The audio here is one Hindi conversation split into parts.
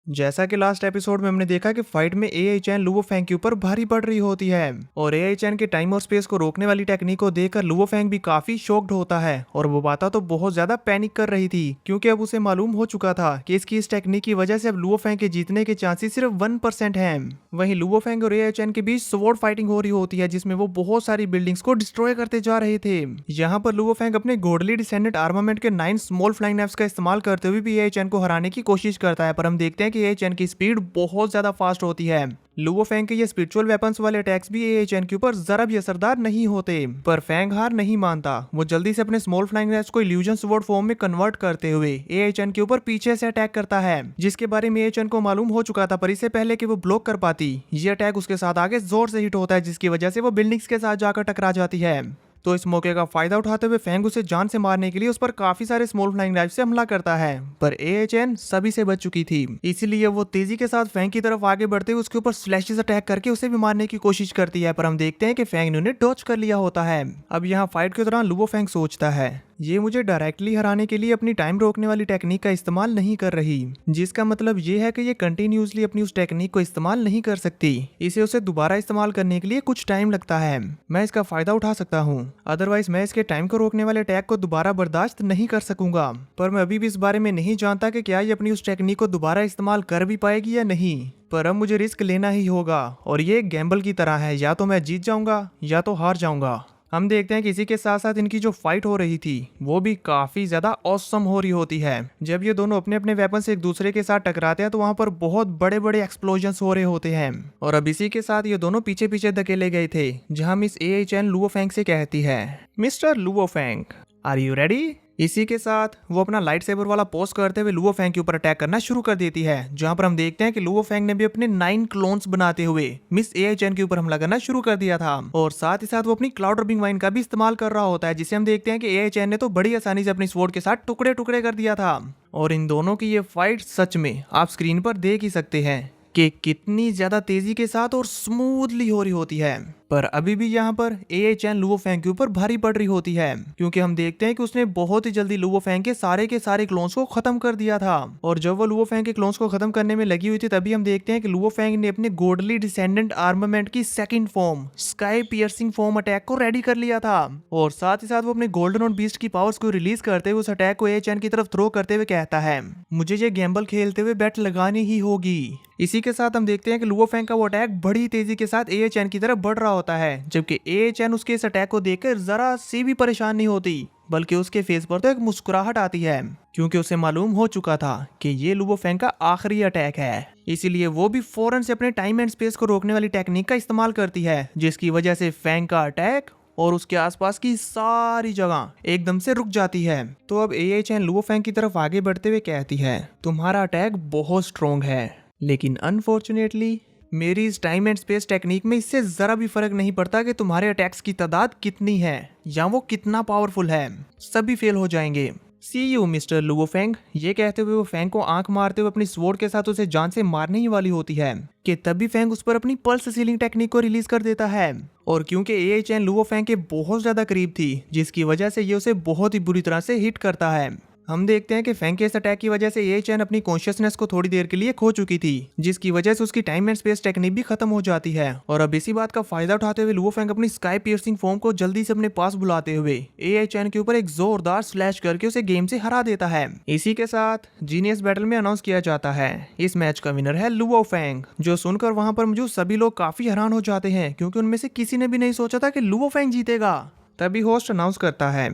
जैसा कि लास्ट एपिसोड में हमने देखा कि फाइट में एआई चैन लुवो फैंग के ऊपर भारी पड़ रही होती है और एआई चैन के टाइम और स्पेस को रोकने वाली टेक्निक को देखकर लुवो फैंग भी काफी शॉक्ड होता है और वो बाता तो बहुत ज्यादा पैनिक कर रही थी क्योंकि अब उसे मालूम हो चुका था कि इसकी इस टेक्निक की वजह से अब लुवो फैंग के जीतने के चांसेस सिर्फ 1% हैं। वहीं लुवो फैंग और एआई चैन के बीच स्वॉर्ड फाइटिंग हो रही होती है जिसमें वो बहुत सारी बिल्डिंग्स को डिस्ट्रॉय करते जा रहे थे। यहाँ पर लुवो फैंग अपने गॉडली डिसेंडेंट आर्मामेंट के 9 स्मॉल फ्लाइंग नाइफ्स का इस्तेमाल करते हुए भी एआई चैन को हराने की कोशिश करता है, पर हम देखते हैं कि एआई चैन की स्पीड बहुत ज्यादा फास्ट होती है। लुवो फैंग के ये स्पिरिचुअल वेपन्स वाले अटैक्स भी एआई चैन के ऊपर जरा भी असरदार नहीं होते, पर फैंग हार नहीं मानता। वो जल्दी से अपने स्मॉल फ्लाइंग नाइफ्स को इल्यूजन स्वॉर्ड फॉर्म में कन्वर्ट करते हुए एआई चैन के ऊपर पीछे से अटैक करता है, जिसके बारे में एआई चैन को मालूम हो चुका था, पर इससे पहले कि वो ब्लॉक कर पाती ये अटैक उसके साथ आगे जोर से हिट होता है, जिसकी वजह से वो बिल्डिंग्स के साथ जाकर टकरा जाती है। तो इस मौके का फायदा उठाते हुए फैंग उसे जान से मारने के लिए उस पर काफी सारे स्मॉल फ्लाइंग नाइफ से हमला करता है, पर एआई चैन सभी से बच चुकी थी, इसीलिए वो तेजी के साथ फैंग की तरफ आगे बढ़ते हुए उसके ऊपर स्लैशेस अटैक करके उसे भी मारने की कोशिश करती है, पर हम देखते हैं कि फैंग ने उन्हें डॉच कर लिया होता है। अब यहाँ फाइट के दौरान लुवो फैंग सोचता है ये मुझे डायरेक्टली हराने के लिए अपनी टाइम रोकने वाली टेक्निक का इस्तेमाल नहीं कर रही, जिसका मतलब ये है कि ये कंटिन्यूसली अपनी उस टेक्निक को इस्तेमाल नहीं कर सकती, इसे उसे दोबारा इस्तेमाल करने के लिए कुछ टाइम लगता है। मैं इसका फायदा उठा सकता हूँ, अदरवाइज मैं इसके टाइम को रोकने वाले अटैक को दोबारा बर्दाश्त नहीं कर सकूंगा, पर मैं अभी भी इस बारे में नहीं जानता कि क्या ये अपनी उस टेक्निक को दोबारा इस्तेमाल कर भी पाएगी या नहीं, पर अब मुझे रिस्क लेना ही होगा और ये एक गैम्बल की तरह है, या तो मैं जीत जाऊंगा या तो हार जाऊंगा। हम देखते हैं कि इसी के साथ साथ इनकी जो फाइट हो रही थी वो भी काफी ज्यादा ऑसम हो रही होती है। जब ये दोनों अपने अपने वेपन से एक दूसरे के साथ टकराते हैं तो वहां पर बहुत बड़े बड़े एक्सप्लोजन्स हो रहे होते हैं और अब इसी के साथ ये दोनों पीछे पीछे धकेले गए थे, जहां miss Ai Chen Luo Fang से कहती है, mister Luo Fang, are you ready? इसी के साथ वो अपना लाइट सेबर वाला पोस्ट करते हुए लुवो फैंग के ऊपर अटैक करना शुरू कर देती है, जहां पर हम देखते हैं कि लुवो फैंग ने भी अपने 9 क्लोन्स बनाते हुए मिस एआई चैन के ऊपर हमला करना शुरू कर दिया था और साथ ही साथ वो अपनी क्लाउड रबिंग वाइन का भी इस्तेमाल कर रहा होता है, जिसे हम देखते हैं कि एआई चैन ने तो बड़ी आसानी से अपनी स्वॉर्ड के साथ टुकड़े टुकड़े कर दिया था। और इन दोनों की ये फाइट सच में आप स्क्रीन पर देख ही सकते हैं कि कितनी ज्यादा तेजी के साथ और स्मूथली हो रही होती है, पर अभी भी यहाँ पर एआई चैन लुवो फैंग के ऊपर भारी पड़ रही होती है, क्योंकि हम देखते हैं कि उसने बहुत ही जल्दी लुवो फैंग के सारे क्लोन्स को खत्म कर दिया था और जब वो लुवो फैंग के क्लोन्स को खत्म करने में लगी हुई थी तभी हम देखते हैं कि लुवो फैंग ने अपने गॉडली डिसेंडेंट आर्मामेंट की second form sky piercing form attack को रेडी कर लिया था और साथ ही साथ वो अपने गोल्डन और बीस्ट की पावर्स को रिलीज करते हुए उस अटैक को एआई चैन की तरफ थ्रो करते हुए कहता है, मुझे ये गैम्बल खेलते हुए बैट लगानी ही होगी। इसी के साथ हम देखते हैं कि लुवो फैंग का वो अटैक बड़ी तेजी के साथ एआई चैन की तरफ बढ़ रहा होता है, जबकि एआई चैन उसके इस अटैक को देखकर जरा सी भी परेशान नहीं होती, बल्कि उसके फेस पर तो एक मुस्कुराहट आती है, क्योंकि उसे मालूम हो चुका था कि ये लुवो फैंग का आखिरी अटैक है। इसीलिए वो भी फौरन से अपने टाइम एंड स्पेस को रोकने वाली टेक्निक का इस्तेमाल करती है, जिसकी वजह से फैंग का अटैक और उसके आसपास की सारी जगह एकदम से रुक जाती है। तो अब एआई चैन लुवो फैंग की तरफ आगे बढ़ते हुए कहती है, तुम्हारा अटैक बहुत स्ट्रॉन्ग है, लेकिन अनफॉर्चुनेटली मेरी इस टाइम एंड स्पेस टेक्निक में इससे जरा भी फर्क नहीं पड़ता कि तुम्हारे अटैक्स की तादाद कितनी है या वो कितना पावरफुल है, सभी फेल हो जाएंगे। सी यू मिस्टर लुवो फैंग। ये कहते हुए वो फैंग को आंख मारते हुए अपनी स्वॉर्ड के साथ उसे जान से मारने ही वाली होती है कि तभी फैंग उस पर अपनी पल्स सीलिंग टेक्निक को रिलीज कर देता है, और क्योंकि एआई चैन लुवो फैंग के बहुत ज्यादा करीब थी, जिसकी वजह से ये उसे बहुत ही बुरी तरह से हिट करता है। हम देखते हैं कि फैंग के इस अटैक की वजह से एआई चैन अपनी कॉन्शियसनेस को थोड़ी देर के लिए खो चुकी थी, जिसकी वजह से उसकी टाइम एंड स्पेस टेक्निक भी खत्म हो जाती है। और अब इसी बात का फायदा उठाते हुए लुवो फैंग अपनी स्काई पियर्सिंग फॉर्म को जल्दी से अपने पास बुलाते हुए एआई चैन के ऊपर एक जोरदार स्लैश करके उसे गेम से हरा देता है। इसी के साथ जीनियस बैटल में अनाउंस किया जाता है इस मैच का विनर है लुवो फैंग, जो सुनकर वहां पर मौजूद सभी लोग काफी हैरान हो जाते हैं, क्योंकि उनमें से किसी ने भी नहीं सोचा था कि लुवो फैंग जीतेगा। तभी होस्ट अनाउंस करता है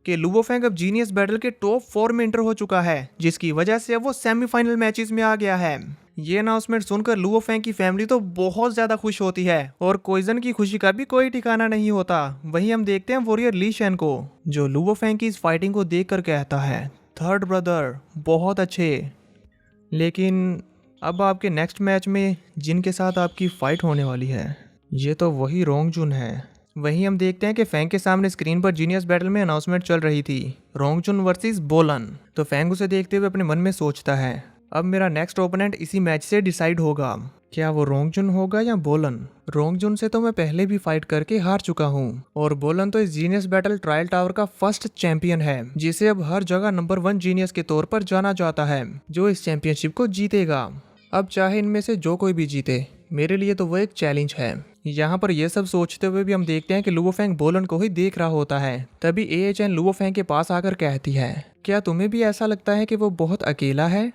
कि लुवो फैंग अब जीनियस बैटल के टॉप 4 में एंटर हो चुका है, जिसकी वजह से अब वो सेमीफाइनल मैचेस में आ गया है। ये अनाउंसमेंट सुनकर लुवो फैंग की फैमिली तो बहुत ज्यादा खुश होती है और कोइजन की खुशी का भी कोई ठिकाना नहीं होता। वहीं हम देखते हैं वॉरियर ली शेन को, जो लुवो फैंग की इस फाइटिंग को देखकर कहता है, थर्ड ब्रदर बहुत अच्छे, लेकिन अब आपके नेक्स्ट मैच में जिनके साथ आपकी फाइट होने वाली है ये तो वही रोंग जुन है। वहीं हम देखते हैं कि फैंग के सामने स्क्रीन पर जीनियस बैटल में अनाउंसमेंट चल रही थी, रोंग जुन वर्सेस बोलन। तो फैंग उसे देखते हुए अपने मन में सोचता है, अब मेरा नेक्स्ट ओपोनेंट इसी मैच से डिसाइड होगा, क्या वो रोंग जुन होगा या बोलन। रोंग जुन से तो मैं पहले भी फाइट करके हार चुका हूँ, और बोलन तो इस जीनियस बैटल ट्रायल टावर का फर्स्ट चैंपियन है, जिसे अब हर जगह नंबर 1 जीनियस के तौर पर जाना जाता है, जो इस चैंपियनशिप को जीतेगा। अब चाहे इनमें से जो कोई भी जीते, मेरे लिए तो वो एक चैलेंज है। यहाँ पर यह सब सोचते हुए भी हम देखते हैं कि लुवो फेंग बोलन को ही देख रहा होता है। तभी ए चैन लुवो फेंग के पास आकर कहती है, क्या तुम्हें भी ऐसा लगता है कि वो बहुत अकेला है?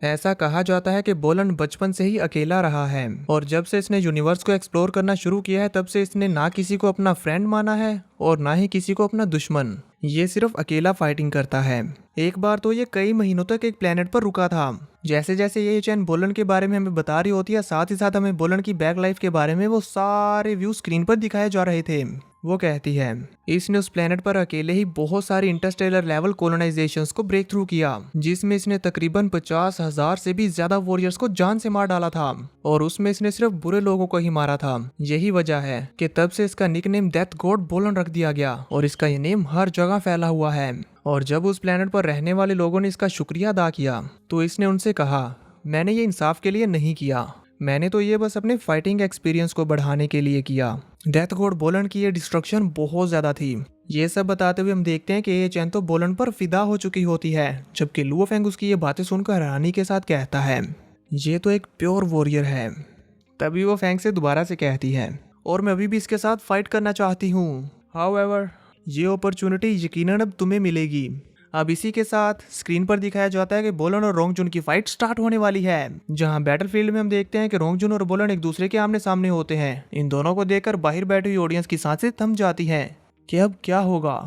ऐसा कहा जाता है कि बोलन बचपन से ही अकेला रहा है और जब से इसने यूनिवर्स को एक्सप्लोर करना शुरू किया है तब से इसने ना किसी को अपना फ्रेंड माना है और ना ही किसी को अपना दुश्मन। ये सिर्फ अकेला फाइटिंग करता है। एक बार तो ये कई महीनों तक एक प्लेनेट पर रुका था। जैसे जैसे ये चैन बोलन के बारे में हमें बता रही होती है, साथ ही साथ हमें बोलन की बैक लाइफ के बारे में वो सारे व्यू स्क्रीन पर दिखाए जा रहे थे। वो कहती है, इसने उस प्लेनेट पर अकेले ही बहुत सारी इंटरस्टेलर लेवल कॉलोनाइजेशंस को ब्रेक थ्रू किया, जिसमें इसने तकरीबन 50,000 से भी ज्यादा वॉरियर्स को जान से मार डाला था और उसमें इसने सिर्फ बुरे लोगों को ही मारा था। यही वजह है कि तब से इसका निकनेम डेथ गॉड बोलन रख दिया गया और इसका ये नेम हर जगह फैला हुआ है। और जब उस प्लेनेट पर रहने वाले लोगों ने इसका शुक्रिया अदा किया तो इसने उनसे कहा, मैंने ये इंसाफ के लिए नहीं किया, मैंने तो ये बस अपने फाइटिंग एक्सपीरियंस को बढ़ाने के लिए किया। डेथ गॉड बोलन की ये डिस्ट्रक्शन बहुत ज्यादा थी। ये सब बताते हुए हम देखते हैं कि ये चैन तो बोलन पर फिदा हो चुकी होती है, जबकि लुवो फेंग उसकी ये बातें सुनकर हैरानी के साथ कहता है, ये तो एक प्योर वॉरियर है। तभी वो फेंग से दोबारा से कहती है, और मैं अभी भी इसके साथ फाइट करना चाहती हूँ। हाउएवर, ये अपॉर्चुनिटी यकीनन अब तुम्हें मिलेगी। अब इसी के साथ स्क्रीन पर दिखाया जाता है कि बोलन और रोंगजुन की फाइट स्टार्ट होने वाली है, जहां बैटलफील्ड में हम देखते हैं कि रोंगजुन और बोलन एक दूसरे के आमने सामने होते हैं। इन दोनों को देखकर बाहर बैठी हुई ऑडियंस की सांसें थम जाती हैं कि अब क्या होगा।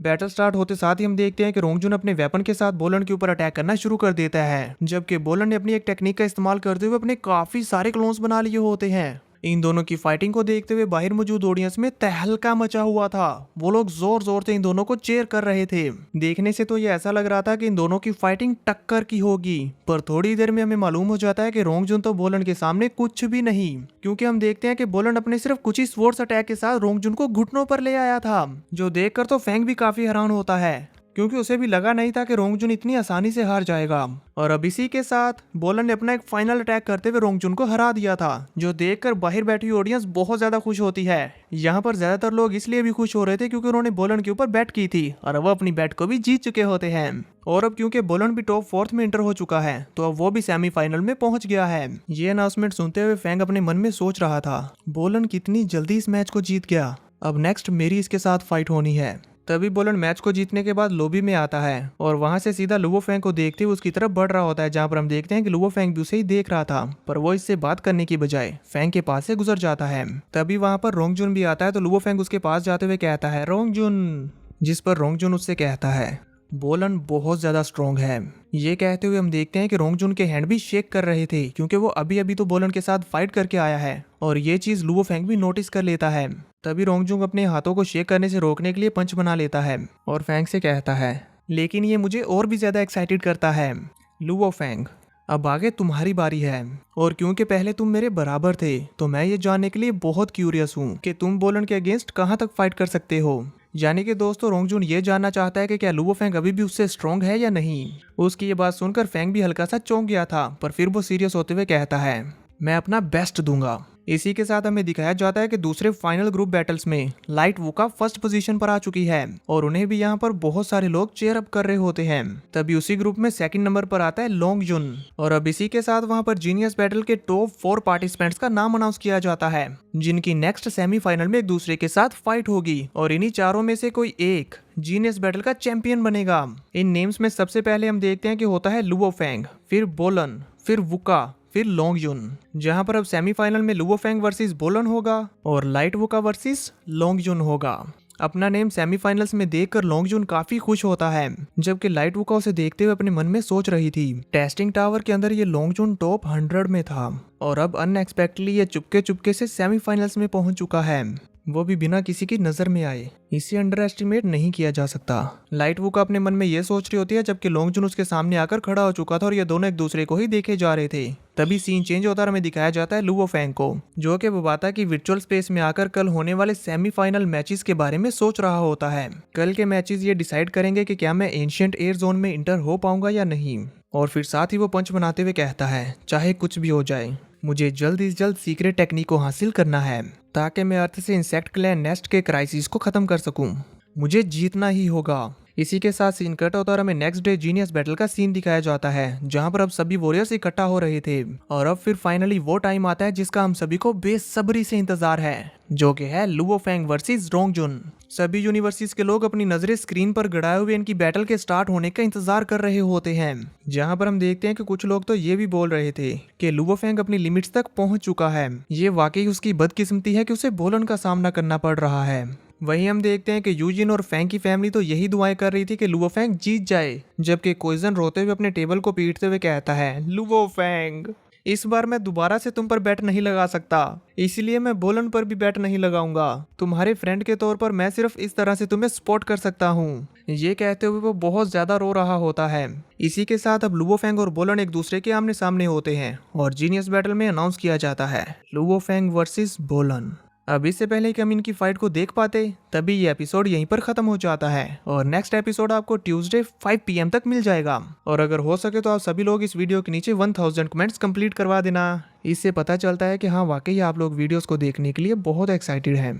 बैटल स्टार्ट होते साथ ही हम देखते हैं कि रोंगजुन अपने वेपन के साथ बोलन के ऊपर अटैक करना शुरू कर देता है, जबकि बोलन ने अपनी एक टेक्निक का इस्तेमाल करते हुए अपने काफी सारे क्लोन्स बना लिए होते हैं। इन दोनों की फाइटिंग को देखते हुए बाहर मौजूद ऑडियंस में तहलका मचा हुआ था। वो लोग जोर जोर से इन दोनों को चीयर कर रहे थे। देखने से तो ये ऐसा लग रहा था कि इन दोनों की फाइटिंग टक्कर की होगी, पर थोड़ी देर में हमें मालूम हो जाता है कि रोंगजुन तो बोलन के सामने कुछ भी नहीं, क्योंकि हम देखते हैं कि बोलन अपने सिर्फ कुछ ही स्वर्ड्स अटैक के साथ रोंगजुन को घुटनों पर ले आया था, जो देखकर तो फेंग भी काफी हैरान होता है, क्योंकि उसे भी लगा नहीं था कि रोंगजुन इतनी आसानी से हार जाएगा। और अब इसी के साथ बोलन ने अपना एक फाइनल अटैक करते हुए रोंगजुन को हरा दिया था, जो देखकर बाहर बैठी ऑडियंस बहुत ज्यादा खुश होती है। यहाँ पर ज्यादातर लोग इसलिए भी खुश हो रहे थे क्योंकि उन्होंने बोलन के ऊपर बैट की थी और वो अपनी बैट को भी जीत चुके होते हैं। और अब क्योंकि बोलन भी टॉप 4 में इंटर हो चुका है, तो अब वो भी सेमीफाइनल में पहुंच गया है। ये अनाउंसमेंट सुनते हुए फेंग अपने मन में सोच रहा था, बोलन कितनी जल्दी इस मैच को जीत गया, अब नेक्स्ट मेरी इसके साथ फाइट होनी है। तभी बोलन मैच को जीतने के बाद लॉबी में आता है और वहां से सीधा लुवो फेंग को देखते हुए उसकी तरफ बढ़ रहा होता है, जहां पर हम देखते हैं कि लुवो फेंग भी उसे ही देख रहा था, पर वो इससे बात करने की बजाय फेंग के पास से गुजर जाता है। तभी वहां पर रोंगजुन भी आता है, तो लुवो फेंग उसके पास जाते हुए कहता है, रोंगजुन, जिस पर रोंगजुन उससे कहता है, बोलन बहुत ज्यादा स्ट्रॉन्ग है। ये कहते हुए हम देखते हैं कि रोंगजुन के हैंड भी शेक कर रहे थे, क्योंकि वो अभी अभी तो बोलन के साथ फाइट करके आया है और ये चीज लुवो फेंग भी नोटिस कर लेता है। तभी रोंगजुन अपने हाथों को शेक करने से रोकने के लिए पंच बना लेता है और फेंग से कहता है, लेकिन ये मुझे और भी ज्यादा एक्साइटेड करता है। लुवो फेंग, अब आगे तुम्हारी बारी है, और क्योंकि पहले तुम मेरे बराबर थे तो मैं ये जानने के लिए बहुत क्यूरियस हूँ कि तुम बोलन के अगेंस्ट कहाँ तक फाइट कर सकते हो। यानी कि दोस्तों रोंगजुन ये जानना चाहता है कि क्या लुवो फेंग अभी भी उससे स्ट्रॉन्ग है या नहीं। उसकी ये बात सुनकर फेंग भी हल्का सा चौंक गया था, पर फिर वो सीरियस होते हुए कहता है, मैं अपना बेस्ट दूंगा। इसी के साथ हमें दिखाया जाता है कि दूसरे फाइनल ग्रुप बैटल्स में लाइट वुका फर्स्ट पोजीशन पर आ चुकी है और उन्हें भी यहाँ पर बहुत सारे लोग चेयर अप कर रहे होते हैं। तभी उसी ग्रुप में सेकंड नंबर पर आता है लोंगजुन, और अब इसी के साथ वहाँ पर जीनियस बैटल के टॉप 4 पार्टिसिपेंट्स का नाम अनाउंस किया जाता है, जिनकी नेक्स्ट सेमीफाइनल में एक दूसरे के साथ फाइट होगी और इन्हीं चारों में से कोई एक जीनियस बैटल का चैंपियन बनेगा। इन नेम्स में सबसे पहले हम देखते हैं कि होता है लुवो फेंग, फिर बोलन, फिर वुका, फिर लोंगजुन, जहां पर अब सेमीफाइनल में लुवो फेंग वर्सेस बोलन होगा और लाइट वुका वर्सेस लोंगजुन होगा। अपना नेम सेमीफाइनल्स में देखकर लोंगजुन काफी खुश होता है, जबकि लाइट वुका उसे देखते हुए अपने मन में सोच रही थी। टेस्टिंग टावर के अंदर ये लोंगजुन टॉप 100 में था और अब अनएक्सपेक्टेडली ये चुपके चुपके से सेमीफाइनल्स में पहुंच चुका है, वो भी बिना किसी की नजर में आए। इसे अंडर एस्टिमेट नहीं किया जा सकता। लाइट वुका अपने मन में ये सोच रही होती है, जबकि लोंगजुन उसके सामने आकर खड़ा हो चुका था और ये दोनों एक दूसरे को ही देखे जा रहे थे। तभी सीन चेंज होता और हमें दिखाया जाता है लुवो फेंग को, जो कि बताता है कि वर्चुअल स्पेस में आकर कल होने वाले सेमीफाइनल मैचेस के बारे में सोच रहा होता है। कल के मैचेस ये डिसाइड करेंगे कि क्या मैं एंशिएंट एयर जोन में इंटर हो पाऊंगा या नहीं। और फिर साथ ही वो पंच बनाते हुए कहता है, चाहे कुछ भी हो जाए, मुझे जल्द से जल्द सीक्रेट टेक्निक को हासिल करना है, ताकि मैं अर्थ से इंसेक्ट क्लैन नेस्ट के क्राइसिस को खत्म कर सकूं। मुझे जीतना ही होगा। इसी के साथ सीन कट होता और हमें नेक्स्ट डे जीनियस बैटल का सीन दिखाया जाता है, जहां पर अब सभी वॉरियर्स इकट्ठा हो रहे थे और अब फिर फाइनली वो टाइम आता है जिसका हम सभी को बेसब्री से इंतजार है, जो कि है लुवो फेंग वर्सेस रोंगजुन। सभी यूनिवर्सिटीज के लोग अपनी नजरें स्क्रीन पर गड़ाए हुए इनकी बैटल के स्टार्ट होने का इंतजार कर रहे होते हैं, जहां पर हम देखते हैं कि कुछ लोग तो ये भी बोल रहे थे कि लुवो फेंग अपनी लिमिट्स तक पहुंच चुका है। ये वाकई उसकी बदकिस्मती है कि उसे बोलन का सामना करना पड़ रहा है। वहीं हम देखते हैं कि यूजिन और फैंग की फैमिली तो यही दुआएं कर रही थी कि लुवो फेंग जीत जाए, जबकि कोइजन रोते हुए अपने टेबल को पीटते हुए कहता है, लुवो फेंग इस बार मैं दोबारा से तुम पर बैट नहीं लगा सकता, इसलिए मैं बोलन पर भी बैट नहीं लगाऊंगा। तुम्हारे फ्रेंड के तौर पर मैं सिर्फ इस तरह से तुम्हें सपोर्ट कर सकता हूँ। ये कहते हुए वो बहुत ज्यादा रो रहा होता है। इसी के साथ अब लुवो फेंग और बोलन एक दूसरे के आमने सामने होते हैं और जीनियस बैटल में अनाउंस किया जाता है, लुवो फेंग वर्सेस बोलन। अब इससे पहले कि हम इनकी फाइट को देख पाते तभी ये एपिसोड यहीं पर खत्म हो जाता है और नेक्स्ट एपिसोड आपको ट्यूसडे 5 PM तक मिल जाएगा। और अगर हो सके तो आप सभी लोग इस वीडियो के नीचे 1000 कमेंट्स कंप्लीट करवा देना। इससे पता चलता है कि हाँ वाकई आप लोग वीडियोस को देखने के लिए बहुत एक्साइटेड हैं।